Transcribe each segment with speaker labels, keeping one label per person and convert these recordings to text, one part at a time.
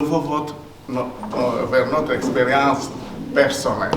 Speaker 1: vers notre expérience personnelle.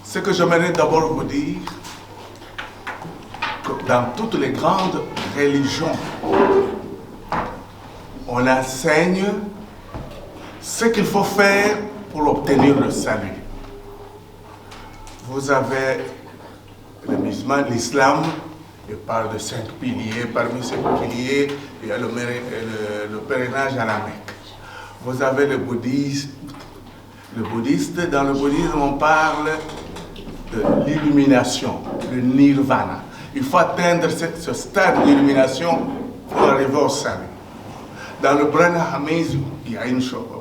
Speaker 1: Ce que j'aimerais d'abord vous dire, que dans toutes les grandes religions, on enseigne ce qu'il faut faire pour obtenir le salut. Vous avez le musulman, l'islam, il parle de 5 piliers. Parmi ces piliers, il y a le pèlerinage à la Mecque. Vous avez le bouddhisme. Le bouddhiste, dans le bouddhisme, on parle de l'illumination, le nirvana. Il faut atteindre ce stade d'illumination pour arriver au salut. Dans le brahmanisme, il y a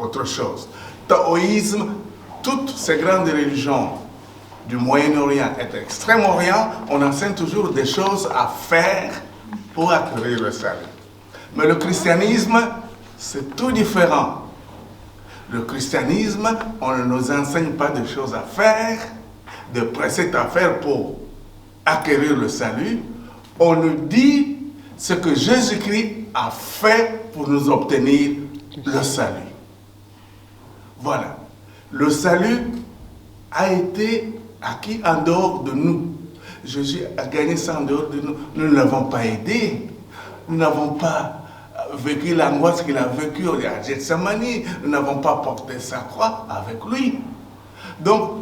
Speaker 1: autre chose. Taoïsme, toutes ces grandes religions du Moyen-Orient et de l'Extrême-Orient, on enseigne toujours des choses à faire pour acquérir le salut. Mais le christianisme, c'est tout différent. Le christianisme, on ne nous enseigne pas de choses à faire, de préceptes à faire pour acquérir le salut. On nous dit ce que Jésus-Christ a fait pour nous obtenir le salut. Voilà. Le salut a été acquis en dehors de nous. Jésus a gagné ça en dehors de nous. Nous ne l'avons pas aidé. Nous n'avons pas vécu l'angoisse qu'il a vécue à Gethsemane. Nous n'avons pas porté sa croix avec lui. Donc,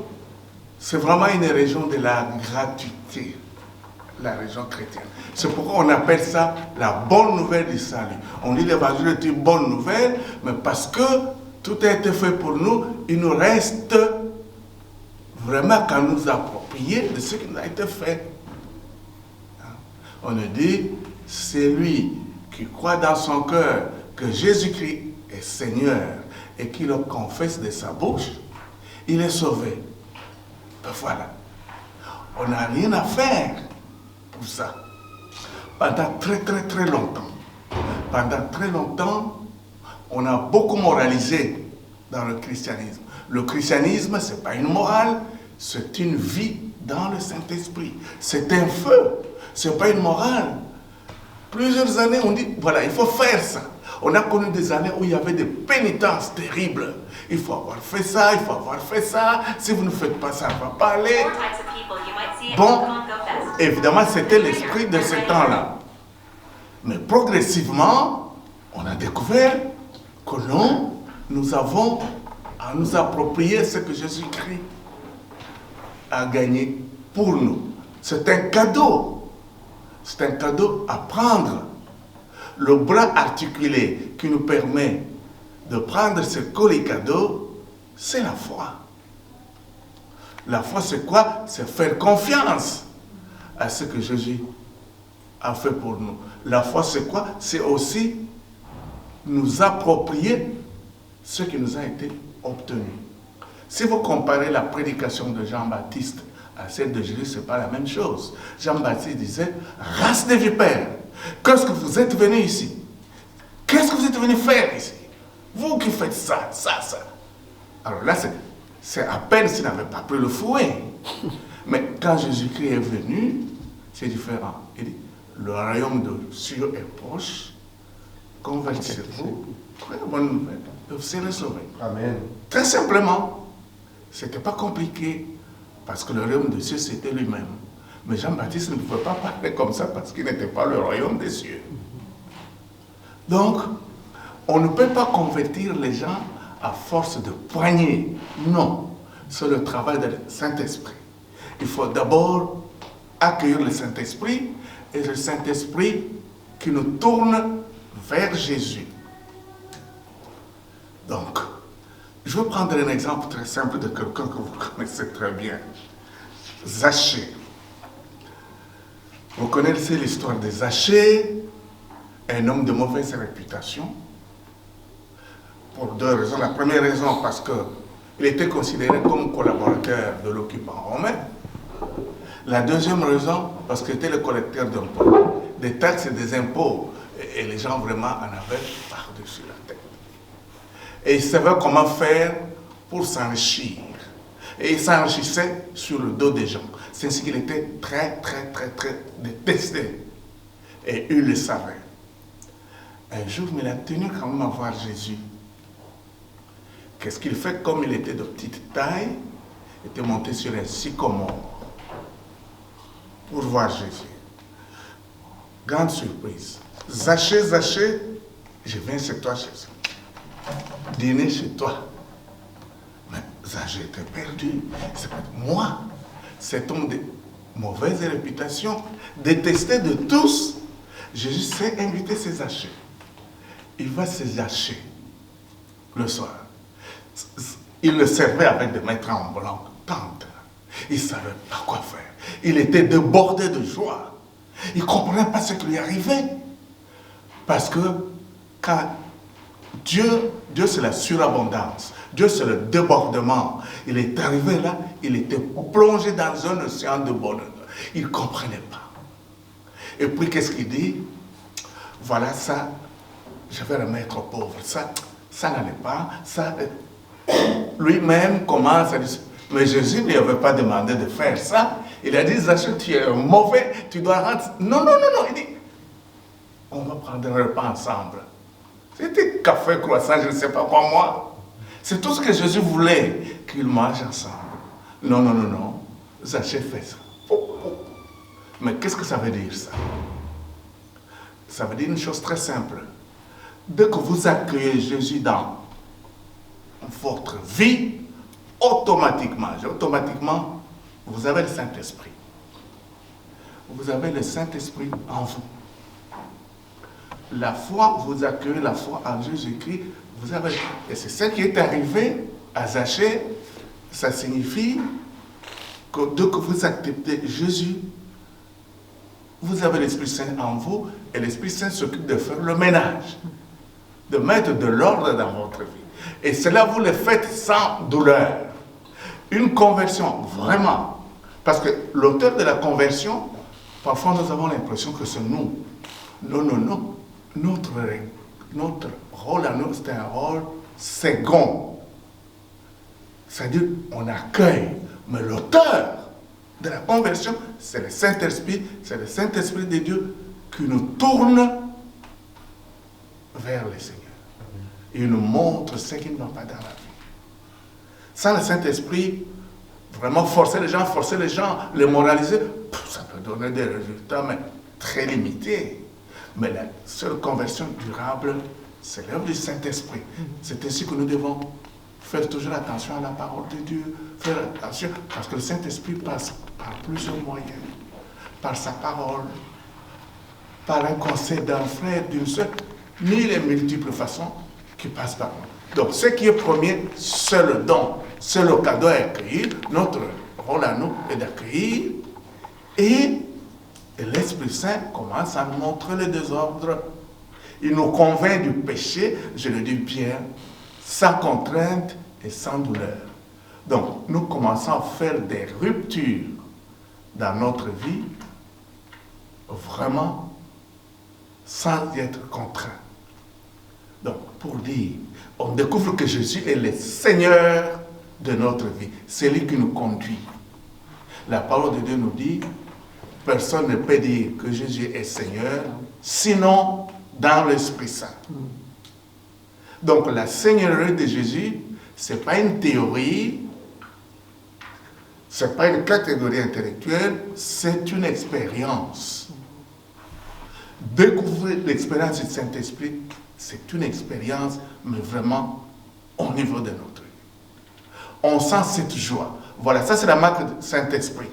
Speaker 1: c'est vraiment une région de la gratuité, la région chrétienne. C'est pourquoi on appelle ça la bonne nouvelle du salut. On dit l'évangile est une bonne nouvelle, mais parce que tout a été fait pour nous, il nous reste vraiment qu'à nous approprier de ce qui nous a été fait. On nous dit, c'est lui qui croit dans son cœur que Jésus-Christ est Seigneur et qui le confesse de sa bouche, il est sauvé. Ben voilà. On n'a rien à faire pour ça. Pendant très longtemps. Pendant très longtemps, on a beaucoup moralisé dans le christianisme. Le christianisme, ce n'est pas une morale, c'est une vie dans le Saint-Esprit. C'est un feu, ce n'est pas une morale. Plusieurs années, on dit, voilà, il faut faire ça. On a connu des années où il y avait des pénitences terribles. Il faut avoir fait ça, il faut avoir fait ça. Si vous ne faites pas ça, ça ne va pas aller. Bon, évidemment, c'était l'esprit de ce temps-là. Mais progressivement, on a découvert que non, nous avons à nous approprier ce que Jésus-Christ a gagné pour nous. C'est un cadeau. C'est un cadeau à prendre. Le bras articulé qui nous permet de prendre ce colis cadeau, c'est la foi. La foi, c'est quoi? C'est faire confiance à ce que Jésus a fait pour nous. La foi, c'est quoi? C'est aussi nous approprier ce qui nous a été obtenu. Si vous comparez la prédication de Jean-Baptiste à celle de Jésus, ce n'est pas la même chose. Jean-Baptiste disait, race de vipères, qu'est-ce que vous êtes venu ici? Qu'est-ce que vous êtes venu faire ici? Vous qui faites ça, ça, ça. Alors là, c'est à peine s'il n'avait pas pris le fouet. Mais quand Jésus-Christ est venu, c'est différent. Il dit, le royaume de Dieu est proche, convertissez-vous. Très bonne nouvelle. Vous serez sauvés. Amen. Très simplement, ce n'était pas compliqué, parce que le royaume de Dieu, c'était lui-même. Mais Jean-Baptiste ne pouvait pas parler comme ça parce qu'il n'était pas le royaume des cieux. Donc, on ne peut pas convertir les gens à force de poignées. Non, c'est le travail du Saint-Esprit. Il faut d'abord accueillir le Saint-Esprit et le Saint-Esprit qui nous tourne vers Jésus. Donc, je vais prendre un exemple très simple de quelqu'un que vous connaissez très bien. Zachée. Vous connaissez l'histoire de Zachée, un homme de mauvaise réputation, pour 2 raisons. La première raison, parce qu'il était considéré comme collaborateur de l'occupant romain. La deuxième raison, parce qu'il était le collecteur d'impôts, des taxes et des impôts. Et les gens vraiment en avaient par-dessus la tête. Et il savait comment faire pour s'enrichir. Et il s'enrichissait sur le dos des gens. C'est ainsi qu'il était très détesté. Et il le savait. Un jour, il a tenu quand même à voir Jésus. Qu'est-ce qu'il fait? Comme il était de petite taille, il était monté sur un sycomore pour voir Jésus. Grande surprise. Zachée, Zachée, je viens chez toi, Jésus. Dîner chez toi. Mais Zachée était perdu. C'est pas moi. Cet homme de mauvaise réputation, détesté de tous. Jésus sait inviter ses Zachée. Il va se Zachée le soir. Il le servait avec des maîtres en blanc, tendre. Il ne savait pas quoi faire. Il était débordé de joie. Il ne comprenait pas ce qui lui arrivait. Parce que quand Dieu c'est la surabondance. Dieu, c'est le débordement. Il est arrivé là, il était plongé dans un océan de bonheur. Il ne comprenait pas. Et puis, qu'est-ce qu'il dit? Voilà, ça, je vais remettre aux pauvres. Ça n'allait pas. Ça, lui-même commence à dire, mais Jésus ne lui avait pas demandé de faire ça. Il a dit, Zachée, tu es mauvais, tu dois rentrer. Non. Il dit, on va prendre un repas ensemble. C'était café, croissant, je ne sais pas quoi, moi. C'est tout ce que Jésus voulait, qu'ils mangent ensemble. Non. Zachée fait ça. Mais qu'est-ce que ça veut dire, ça? Ça veut dire une chose très simple. Dès que vous accueillez Jésus dans votre vie, automatiquement, vous avez le Saint-Esprit. Vous avez le Saint-Esprit en vous. La foi, vous accueillez la foi en Jésus-Christ, vous avez... Et c'est ça qui est arrivé à Zachée. Ça signifie que dès que vous acceptez Jésus, vous avez l'Esprit Saint en vous, et l'Esprit Saint s'occupe de faire le ménage, de mettre de l'ordre dans votre vie. Et cela, vous le faites sans douleur. Une conversion, vraiment. Parce que l'auteur de la conversion, parfois nous avons l'impression que c'est nous. Non. Notre rôle à nous, c'est un rôle second. C'est-à-dire, on accueille. Mais l'auteur de la conversion, c'est le Saint-Esprit. C'est le Saint-Esprit de Dieu qui nous tourne vers le Seigneur. Il nous montre ce qui ne va pas dans la vie. Sans le Saint-Esprit, vraiment forcer les gens, les moraliser, ça peut donner des résultats, mais très limités. Mais la seule conversion durable, c'est l'œuvre du Saint-Esprit. C'est ainsi que nous devons faire toujours attention à la parole de Dieu, faire attention, parce que le Saint-Esprit passe par plusieurs moyens, par sa parole, par un conseil d'un frère, d'une soeur, ni les multiples façons qui passent par nous. Donc, ce qui est premier, c'est le don, c'est le cadeau à accueillir. Notre rôle à nous est d'accueillir, et l'Esprit Saint commence à nous montrer le désordre. Il nous convainc du péché, je le dis bien, sans contrainte et sans douleur. Donc, nous commençons à faire des ruptures dans notre vie, vraiment, sans y être contraint. Donc, pour dire, on découvre que Jésus est le Seigneur de notre vie. C'est lui qui nous conduit. La parole de Dieu nous dit, personne ne peut dire que Jésus est Seigneur, sinon dans l'Esprit Saint. Donc, la Seigneurie de Jésus, ce n'est pas une théorie, ce n'est pas une catégorie intellectuelle, c'est une expérience. Découvrir l'expérience du Saint-Esprit, c'est une expérience, mais vraiment au niveau de notre vie. On sent cette joie. Voilà, ça c'est la marque du Saint-Esprit.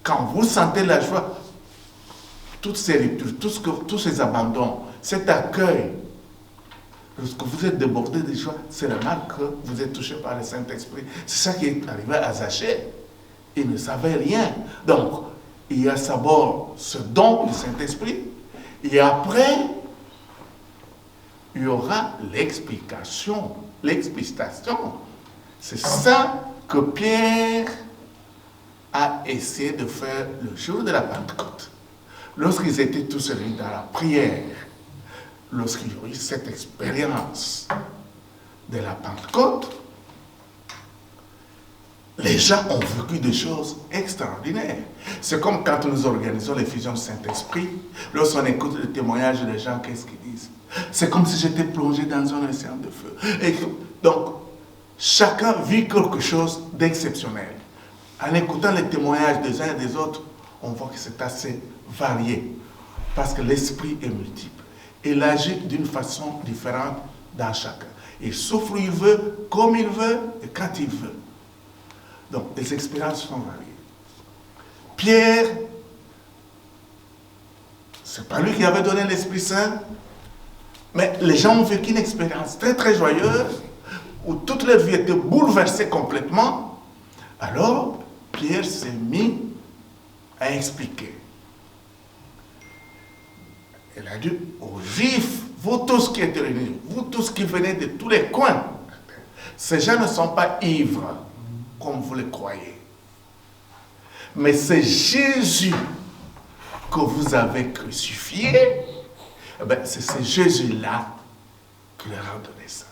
Speaker 1: Quand vous sentez la joie, toutes ces ruptures, tous ces abandons, cet accueil, lorsque vous êtes débordé de joie, c'est la marque que vous êtes touché par le Saint-Esprit. C'est ça qui est arrivé à Zachée. Il ne savait rien. Donc, il y a d'abord ce don du Saint-Esprit, et après, il y aura l'explication, l'explicitation. C'est ça que Pierre a essayé de faire le jour de la Pentecôte. Lorsqu'ils étaient tous réunis dans la prière, lorsqu'ils ont eu cette expérience de la Pentecôte, les gens ont vécu des choses extraordinaires. C'est comme quand nous organisons les fusions du Saint-Esprit, lorsqu'on écoute le témoignage des gens, qu'est-ce qu'ils disent? C'est comme si j'étais plongé dans un océan de feu. Et donc, chacun vit quelque chose d'exceptionnel. En écoutant les témoignages des uns et des autres, on voit que c'est assez varié. Parce que l'esprit est multiple. Il agit d'une façon différente dans chacun. Il souffre où il veut, comme il veut et quand il veut. Donc, les expériences sont variées. Pierre, c'est pas lui qui avait donné l'Esprit Saint, mais les gens ont vécu une expérience très très joyeuse, où toute leur vie était bouleversée complètement. Alors, Pierre s'est mis à expliquer. Il a dit aux Juifs, vous tous qui êtes réunis, vous tous qui venez de tous les coins, ces gens ne sont pas ivres, comme vous le croyez. Mais c'est Jésus que vous avez crucifié. Eh bien, c'est ce Jésus-là qui leur a donné ça.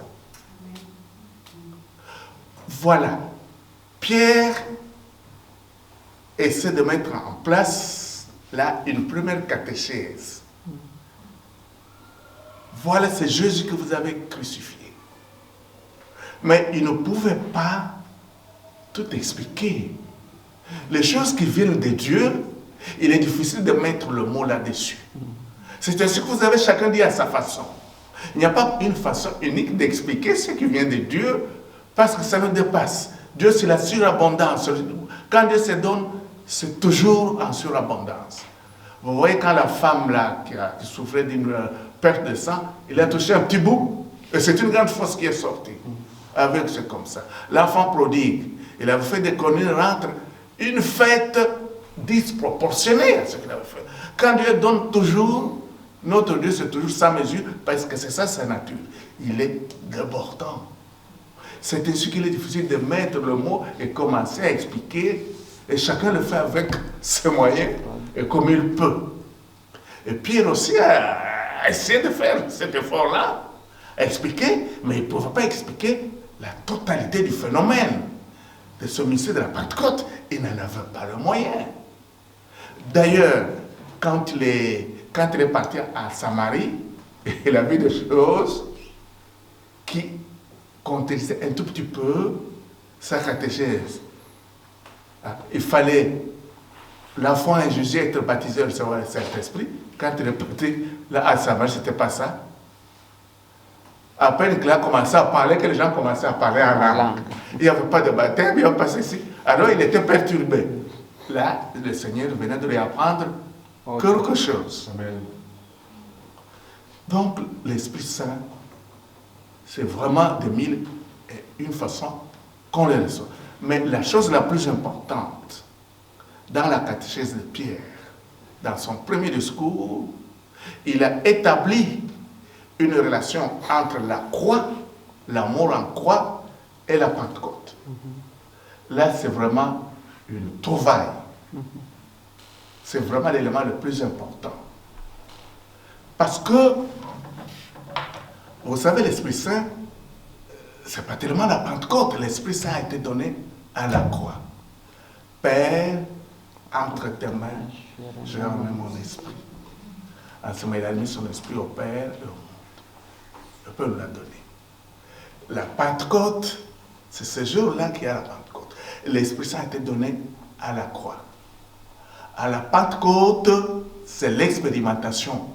Speaker 1: Voilà. Pierre essaie de mettre en place là une première catéchèse. Voilà, c'est Jésus que vous avez crucifié. Mais il ne pouvait pas tout expliquer. Les choses qui viennent de Dieu, il est difficile de mettre le mot là-dessus. C'est ainsi que vous avez chacun dit à sa façon. Il n'y a pas une façon unique d'expliquer ce qui vient de Dieu, parce que ça nous dépasse. Dieu, c'est la surabondance. Quand Dieu se donne, c'est toujours en surabondance. Vous voyez, quand la femme là, qui souffrait d'une perte de sang, il a touché un petit bout, et c'est une grande force qui est sortie. Avec, c'est comme ça. L'enfant prodigue, il avait fait des conneries entre une fête disproportionnée à ce qu'il avait fait. Quand Dieu donne toujours, notre Dieu, c'est toujours sa mesure, parce que c'est ça sa nature. Il est débordant. C'est ainsi qu'il est difficile de mettre le mot et commencer à expliquer, et chacun le fait avec ses moyens et comme il peut. Et Pierre aussi a essayé de faire cet effort-là, expliquer, mais il ne pouvait pas expliquer la totalité du phénomène de ce mystère de la Pentecôte. Il n'en avait pas le moyen. D'ailleurs, quand il est parti à Samarie, il a vu des choses qui contredisaient un tout petit peu sa catéchèse. Il fallait, l'enfant et Jésus être baptisé au Saint-Esprit. Quand il est parti là à Samarie, ce n'était pas ça. À peine qu'il a commencé à parler, que les gens commençaient à parler en langue. Il n'y avait pas de baptême, il n'y avait pas ceci. Alors il était perturbé. Là, le Seigneur venait de lui apprendre quelque chose. Amen. Donc, l'Esprit Saint, c'est vraiment de mille et une façon qu'on le reçoit. Mais la chose la plus importante dans la catéchèse de Pierre, dans son premier discours, il a établi une relation entre la croix, l'amour en croix et la Pentecôte. Là, c'est vraiment une trouvaille. C'est vraiment l'élément le plus important. Parce que, vous savez, l'Esprit Saint, c'est pas tellement la Pentecôte. L'Esprit Saint a été donné à la croix. Père, entre tes mains, j'ai remis mon esprit. En ce moment, il a mis son esprit au Père et au monde. Le Père nous l'a donné. La Pentecôte, c'est ce jour-là qu'il y a la Pentecôte. L'Esprit Saint a été donné à la croix. À la Pentecôte, c'est l'expérimentation.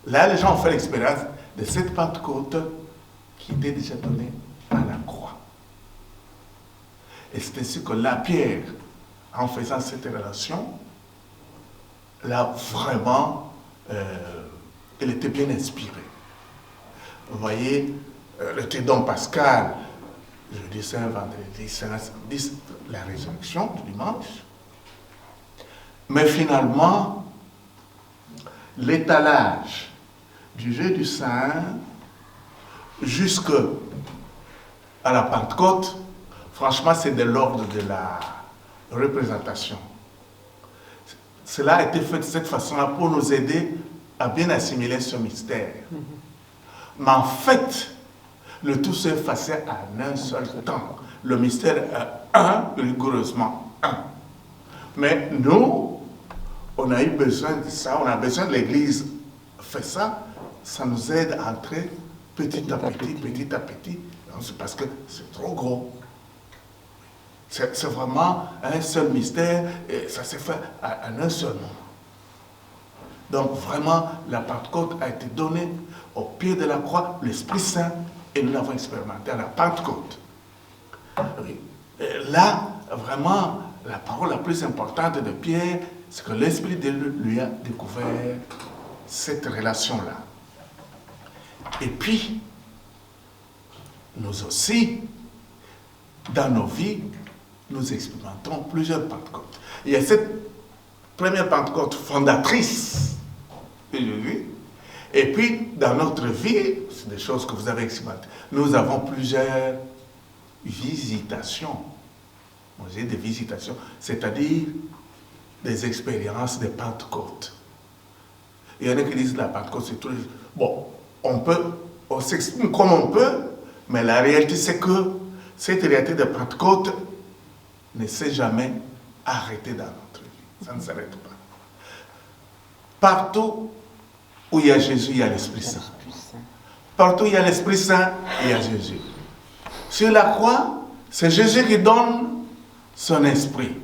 Speaker 1: Là, les gens ont fait l'expérience de cette Pentecôte qui était déjà donnée à la croix. Et c'est ainsi que là, Pierre, en faisant cette relation, là, vraiment, il était bien inspiré. Vous voyez, le Tédon Pascal, jeudi saint, vendredi saint, samedi, la résurrection du dimanche. Mais finalement, l'étalage du jeudi saint jusqu'à la Pentecôte, franchement, c'est de l'ordre de la représentation. Cela a été fait de cette façon-là pour nous aider à bien assimiler ce mystère. Mais en fait, le tout s'est effacé en un seul temps. Le mystère est rigoureusement un. Mais nous, on a eu besoin de ça, on a besoin de l'Église fait ça ça nous aide à entrer petit à petit, c'est parce que c'est trop gros. C'est vraiment un seul mystère et ça s'est fait en un seul moment. Donc vraiment, la Pentecôte a été donnée au pied de la croix, l'Esprit Saint, et nous l'avons expérimenté à la Pentecôte. Oui. Là, vraiment, la parole la plus importante de Pierre, c'est que l'Esprit de Dieu lui a découvert cette relation-là. Et puis, nous aussi, dans nos vies, nous expérimentons plusieurs Pentecôtes. Il y a cette première Pentecôte fondatrice de Jésus, et puis dans notre vie, c'est des choses que vous avez expérimentées, nous avons plusieurs visitations. Moi, j'ai des visitations, c'est-à-dire des expériences de Pentecôte. Il y en a qui disent que la Pentecôte, c'est tous les jours. Bon, on s'exprime comme on peut, mais la réalité, c'est que cette réalité de Pentecôte ne s'est jamais arrêtée dans notre vie. Ça ne s'arrête pas. Partout où il y a Jésus, il y a l'Esprit Saint. Partout où il y a l'Esprit Saint, il y a Jésus. Sur la croix, c'est Jésus qui donne son esprit.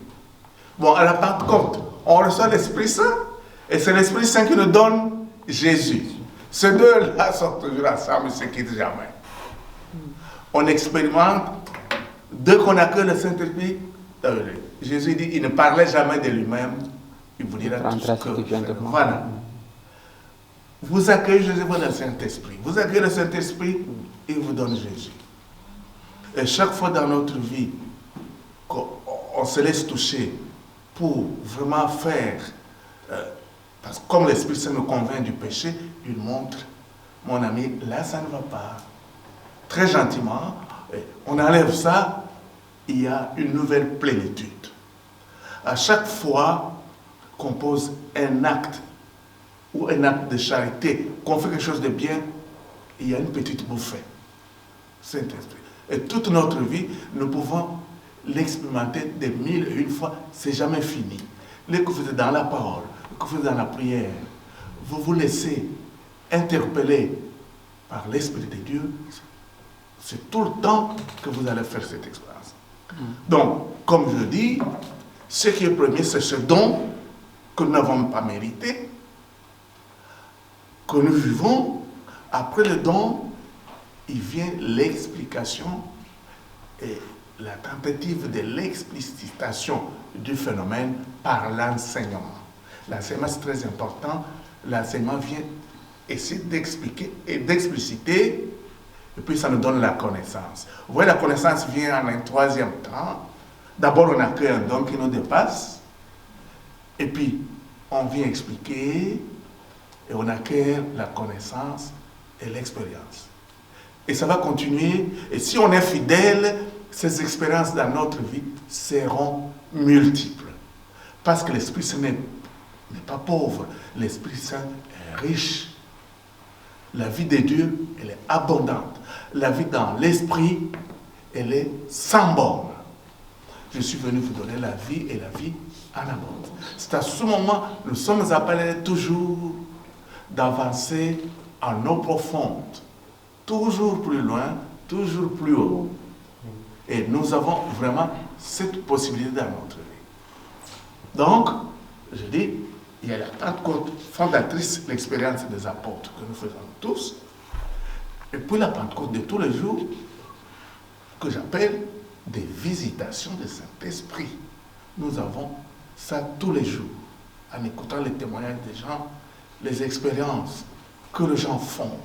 Speaker 1: Bon, à la Pentecôte, on reçoit l'Esprit Saint, et c'est l'Esprit Saint qui nous donne Jésus. Ces deux-là sont toujours ensemble, ils ne se quittent jamais. On expérimente, dès qu'on accueille le Saint-Esprit, Jésus dit, il ne parlait jamais de lui-même, il vous dira tout ce que voilà. Vous accueillez Jésus, vous le Saint-Esprit. Vous accueillez le Saint-Esprit, il vous donne Jésus. Et chaque fois dans notre vie, qu'on se laisse toucher pour vraiment faire, parce que comme l'Esprit Saint nous convainc du péché, il montre, mon ami, là ça ne va pas. Très gentiment, on enlève ça, il y a une nouvelle plénitude. À chaque fois qu'on pose un acte ou un acte de charité, qu'on fait quelque chose de bien, il y a une petite bouffée. Saint-Esprit. Et toute notre vie, nous pouvons l'expérimenter de 1001 fois, c'est jamais fini. Les que vous êtes dans la parole, les que vous êtes dans la prière, vous vous laissez interpeller par l'Esprit de Dieu, c'est tout le temps que vous allez faire cette expérience. Donc, comme je dis, ce qui est premier, c'est ce don que nous n'avons pas mérité, que nous vivons. Après le don, il vient l'explication et la tentative de l'explicitation du phénomène par l'enseignement. L'enseignement, c'est très important. L'enseignement vient essayer d'expliquer et d'expliciter, et puis ça nous donne la connaissance. Vous voyez, la connaissance vient en un troisième temps. D'abord, on accueille un don qui nous dépasse, et puis on vient expliquer, et on acquiert la connaissance et l'expérience. Et ça va continuer, et si on est fidèle, ces expériences dans notre vie seront multiples. Parce que l'Esprit Saint n'est pas pauvre, l'Esprit Saint est riche. La vie de Dieu, elle est abondante. La vie dans l'Esprit, elle est sans borne. Je suis venu vous donner la vie et la vie en abondance. C'est à ce moment, nous sommes appelés toujours d'avancer en eau profonde, toujours plus loin, toujours plus haut. Et nous avons vraiment cette possibilité dans notre vie. Donc, je dis, il y a la Pentecôte fondatrice, l'expérience des apôtres que nous faisons tous, et puis la Pentecôte de tous les jours, que j'appelle des visitations du Saint-Esprit. Nous avons ça tous les jours, en écoutant les témoignages des gens, les expériences que les gens font.